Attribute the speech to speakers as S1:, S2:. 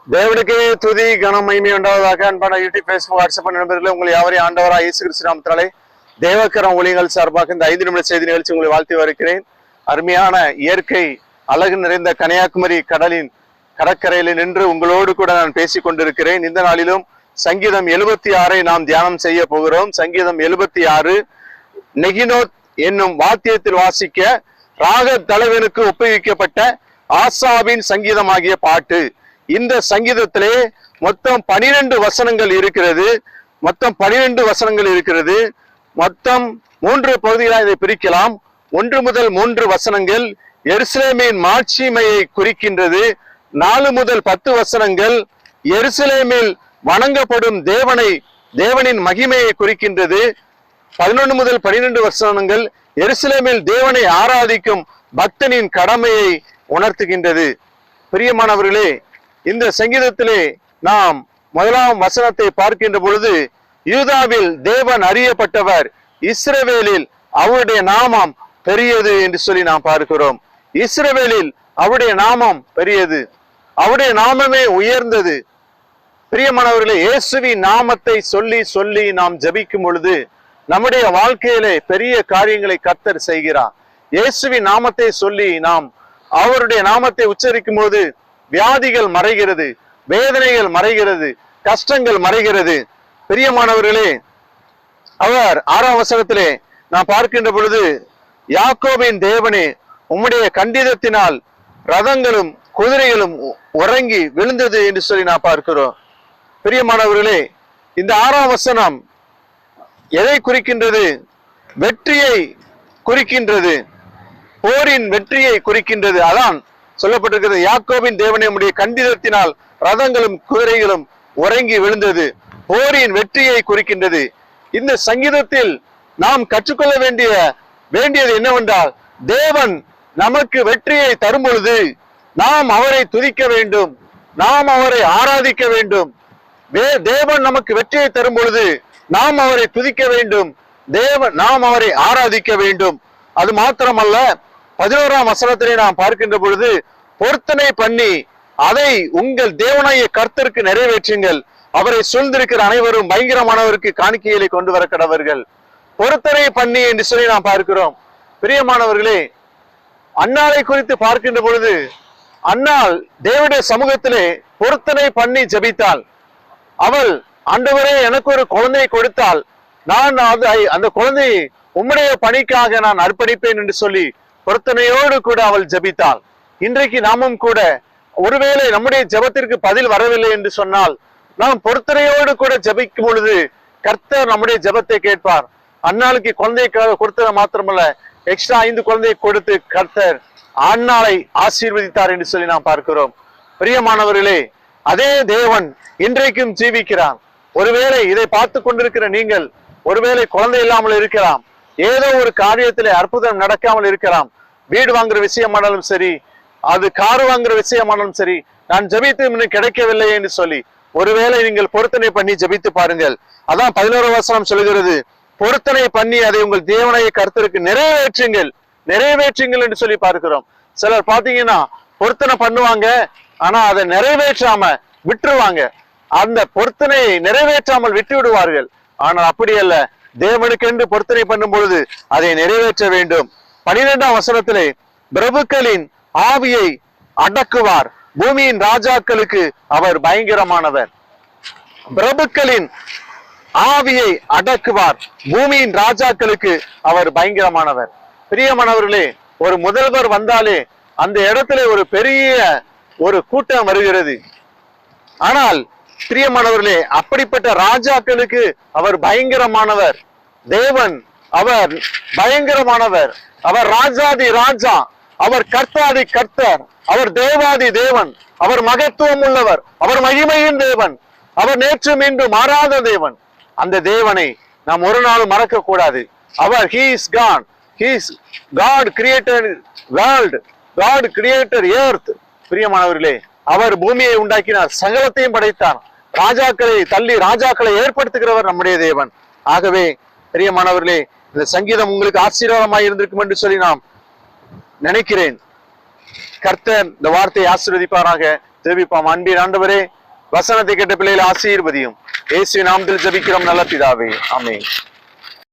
S1: தேவனுக்கே துதி கனம் மகிமை உண்டாவதாக. அன்பான யூடியூப், பேஸ்புக், வாட்ஸ்அப் நண்பர்களே, உங்களை யாவரையும் ஆண்டவராக இயேசு கிறிஸ்து நாமத்தினாலே தேவக்கரம் ஊழியங்கள் சார்பாக இந்த 5 நிமிட செய்தி நிகழ்ச்சி உங்களை வாழ்த்தி வருகிறேன். அருமையான இயற்கை அழகு நிறைந்த கன்னியாகுமரி கடலின் கடற்கரையில் நின்று உங்களோடு கூட நான் பேசிக் கொண்டிருக்கிறேன். இந்த நாளிலும் சங்கீதம் 76 நாம் தியானம் செய்ய போகிறோம். சங்கீதம் 76 நெகினோத் என்னும் வாத்தியத்தில் வாசிக்க ராக தலைவனுக்கு ஒப்புவிக்கப்பட்ட ஆசாவின் சங்கீதமாகிய பாட்டு. இந்த சங்கீதத்திலே மொத்தம் 12 வசனங்கள் இருக்கிறது. மொத்தம் 3 பகுதிகளாக இதை பிரிக்கலாம். 1 முதல் 3 வசனங்கள் எருசலேமின் மாட்சிமையை குறிக்கின்றது. 4 முதல் 10 வசனங்கள் எருசலேமில் வணங்கப்படும் தேவனின் மகிமையை குறிக்கின்றது. 11 முதல் 12 வசனங்கள் எருசலேமில் தேவனை ஆராதிக்கும் பக்தனின் கடமையை உணர்த்துகின்றது. பிரியமானவர்களே, இந்த சங்கீதத்திலே நாம் 1ஆம் வசனத்தை பார்க்கின்ற பொழுது, யூதாவில் தேவன் அறியப்பட்டவர், இஸ்ரவேலில் அவருடைய நாமம் பெரியது என்று சொல்லி நாம் பார்க்கிறோம். இஸ்ரவேலில் அவருடைய நாமம் பெரியது, அவருடைய நாமமே உயர்ந்தது. பிரியமானவர்களே, இயேசுவின் நாமத்தை சொல்லி சொல்லி நாம் ஜெபிக்கும் பொழுது நம்முடைய வாழ்க்கையிலே பெரிய காரியங்களை கர்த்தர் செய்கிறார். இயேசுவின் நாமத்தை சொல்லி நாம் அவருடைய நாமத்தை உச்சரிக்கும் போது வியாதிகள் மறைகிறது, வேதனைகள் மறைகிறது, கஷ்டங்கள் மறைகிறது. பிரியமானவர்களே, அவர் 6ஆம் வசனத்திலே நாம் பார்க்கின்ற பொழுது, யாக்கோபின் தேவனே, உம்முடைய கண்டிதத்தினால் ரதங்களும் குதிரைகளும் உறங்கி விழுந்தது என்று சொல்லி நாம் பார்க்கிறோம். பிரியமானவர்களே, இந்த 6ஆம் வசனம் எதை குறிக்கின்றது? வெற்றியை குறிக்கின்றது, போரின் வெற்றியை குறிக்கின்றது. அதான் சொல்லப்பட்டிருக்கிறது, யாக்கோபின் தேவனே, உம்முடைய கண்டிதத்தினால் ரதங்களும் குதிரைகளும் உறங்கி விழுந்தது, போரின் வெற்றியை குறிக்கின்றது. இந்த சங்கீதத்தில் நாம் கற்றுக்கொள்ள வேண்டியது என்னவென்றால், தேவன் நமக்கு வெற்றியை தரும் பொழுது நாம் அவரை துதிக்க வேண்டும், நாம் அவரை ஆராதிக்க வேண்டும். தேவன் நமக்கு வெற்றியை தரும் பொழுது நாம் அவரை துதிக்க வேண்டும், நாம் அவரை ஆராதிக்க வேண்டும். அது மாத்திரமல்ல, 11ஆம் வசனத்திலே நாம் பார்க்கின்ற பொழுது, பொருத்தனை பண்ணி அதை உங்கள் தேவனாகிய கர்த்தருக்கு நிறைவேற்றுங்கள், அவரை சூழ்ந்திருக்கிற அனைவரும் பயங்கரமானவருக்கு காணிக்கைகளை கொண்டு வர கடவர்கள். பொருத்தனை பண்ணி என்று சொல்லி நாம் பார்க்கிறோம். பிரியமானவர்களே, அன்னாளை குறித்து பார்க்கின்ற பொழுது, அன்னாள் தேவனுடைய சமூகத்திலே பொருத்தனை பண்ணி ஜெபித்தாள். அவள், ஆண்டவரே, எனக்கு ஒரு குழந்தையை கொடுத்தால் நான் அந்த குழந்தையை உம்முடைய பணிக்காக நான் அர்ப்பணிப்பேன் என்று சொல்லி பொருத்தனையோடு கூட அவள் ஜெபித்தாள். இன்றைக்கு நாமும் கூட ஒருவேளை நம்முடைய ஜெபத்திற்கு பதில் வரவில்லை என்று சொன்னால், நாம் பொருத்தனையோடு கூட ஜெபிக்கும் பொழுது கர்த்தர் நம்முடைய ஜெபத்தை கேட்பார். அன்னாளுக்கு குழந்தை கொடுத்தது மாத்திரமல்ல, எக்ஸ்ட்ரா 5 குழந்தையை கொடுத்து கர்த்தர் அன்னாளை ஆசீர்வதித்தார் என்று சொல்லி நாம் பார்க்கிறோம். பிரியமானவர்களே, அதே தேவன் இன்றைக்கும் ஜீவிக்கிறார். ஒருவேளை இதை பார்த்து கொண்டிருக்கிற நீங்கள் ஒருவேளை குழந்தை இல்லாமல் இருக்கலாம், ஏதோ ஒரு காரியத்திலே அற்புதம் நடக்காமல் இருக்கலாம். வீடு வாங்குற விஷயமானாலும் சரி, அது கார் வாங்குற விஷயமானாலும் சரி, நான் ஜெபித்து இன்னும் கிடைக்கவில்லை என்று சொல்லி ஒருவேளை நீங்கள் பொருத்தனை பண்ணி ஜெபித்து பாருங்கள். அதான் 11ஆம் வசனம் சொல்கிறது, பொருத்தனை பண்ணி அதை உங்கள் தேவனாகிய கர்த்தருக்கு நிறைவேற்றுங்கள் என்று சொல்லி பார்க்கிறோம். சிலர் பாத்தீங்கன்னா பொருத்தனை பண்ணுவாங்க, ஆனா அதை நிறைவேற்றாம விட்டுருவாங்க. அந்த பொருத்தனையை நிறைவேற்றாமல் விட்டு விடுவார்கள். ஆனால் அப்படி அல்ல, தேவனுக்கென்று பொருத்தனை பண்ணும் பொழுது அதை நிறைவேற்ற வேண்டும். 12ஆம் வசனத்திலே, பிரபுக்களின் ஆவியை அடக்குவார், பூமியின் ராஜாக்களுக்கு அவர் பயங்கரமானவர். பிரபுக்களின் ஆவியை அடக்குவார், பூமியின் ராஜாக்களுக்கு அவர் பயங்கரமானவர். பிரியமானவர்களே, ஒரு முதல்வர் வந்தாலே அந்த இடத்துல ஒரு பெரிய ஒரு கூட்டம் வருகிறது. ஆனால் பிரியமானவர்களே, அப்படிப்பட்ட ராஜாக்களுக்கு அவர் பயங்கரமானவர். தேவன் அவர் பயங்கரமானவர், அவர் ராஜாதி ராஜா, அவர் கர்த்தாதி கர்த்தர், அவர் தேவாதி தேவன், அவர் மகத்துவம் உள்ளவர், அவர் மகிமையின் தேவன், அவர் நேற்றும் இன்றும் மாறாத தேவன். அந்த தேவனை நாம் ஒரு நாளும் மறக்க கூடாது. அவர் he is God created world, God created earth. பிரியமானவர்களே, அவர் பூமியை உண்டாக்கினார், சகலத்தையும் படைத்தார், ராஜாக்களை தள்ளி ராஜாக்களை ஏற்படுத்துகிறவர் நம்முடைய தேவன். ஆகவே பிரியமானவர்களே, இந்த சங்கீதம் உங்களுக்கு ஆசீர்வாதமாய் இருந்திருக்கும் என்று சொல்லி நாம் நினைக்கிறேன். கர்த்தர் இந்த வார்த்தையை ஆசீர்வதிப்பாராக. ஜெபிப்போம். அன்பின் ஆண்டவரே, வசனத்தை கேட்ட பிள்ளைகளை ஆசீர்வதியும். இயேசுவின் நாமத்தில் ஜெபிக்கிறோம் நல்ல பிதாவே, ஆமென்.